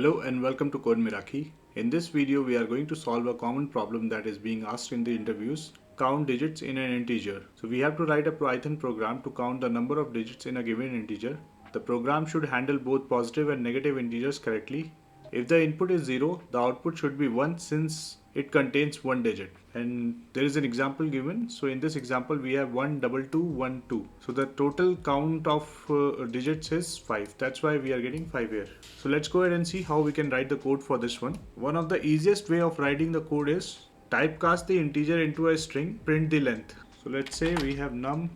Hello and welcome to Code Miraki. In this video, we are going to solve a common problem that is being asked in the interviews. Count digits in an integer. So we have to write a Python program to count the number of digits in a given integer. The program should handle both positive and negative integers correctly. If the input is 0, the output should be 1 since it contains one digit. And there is an example given. So in this example, we have 1, 2, 2, 1, 2. So the total count of digits is 5. That's why we are getting 5 here. So let's go ahead and see how we can write the code for this one. One of the easiest way of writing the code is typecast the integer into a string, print the length. So let's say we have num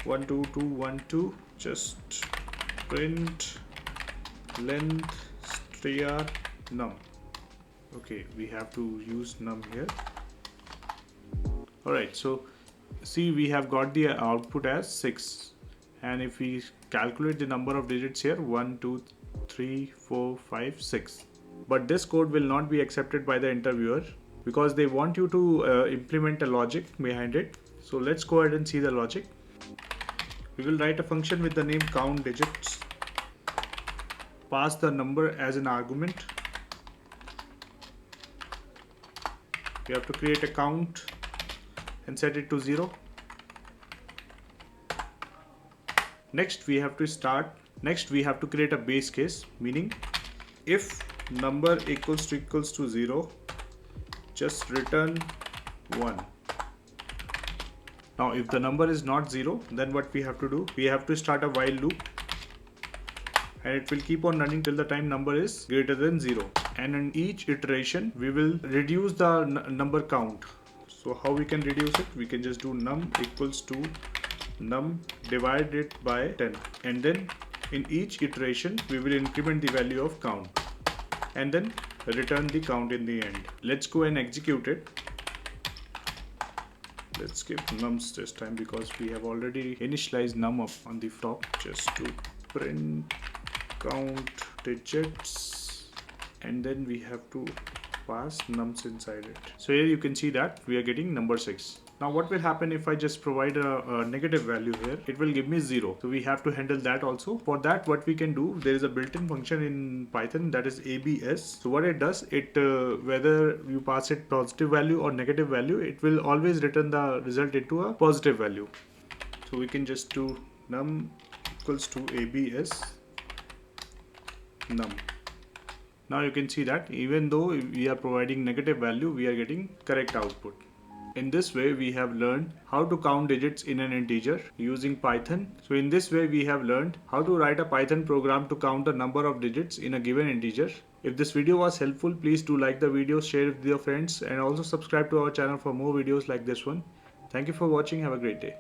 1, 2, 2, 1, 2. Just print length str num. Okay, we have to use num here. Alright, so see, we have got the output as 6, and if we calculate the number of digits here, 1, 2, 3, 4, 5, 6. But this code will not be accepted by the interviewer because they want you to implement a logic behind it. So let's go ahead and see the logic. We will write a function with the name count digits, pass the number as an argument. We have to create a count and set it to 0. Next we have to create a base case, meaning if number equals to 0, just return 1. Now if the number is not 0, then what we have to do, we have to start a while loop, and it will keep on running till the time number is greater than 0. And in each iteration we will reduce the number count. So how we can reduce it? We can just do num equals to num divided by 10, and then in each iteration we will increment the value of count and then return the count in the end. Let's go and execute it. Let's skip nums this time because we have already initialized num up on the top. Just to print count digits, and then we have to pass nums inside it. So here you can see that we are getting number 6. Now what will happen if I just provide a negative value here? It will give me 0. So we have to handle that also. For that, what we can do, there is a built-in function in Python that is abs. So what it does, whether you pass it positive value or negative value, it will always return the result into a positive value. So we can just do num equals to abs num. Now you can see that even though we are providing negative value, we are getting correct output. In this way, we have learned how to count digits in an integer using Python. So in this way, we have learned how to write a Python program to count the number of digits in a given integer. If this video was helpful, please do like the video, share it with your friends, and also subscribe to our channel for more videos like this one. Thank you for watching. Have a great day.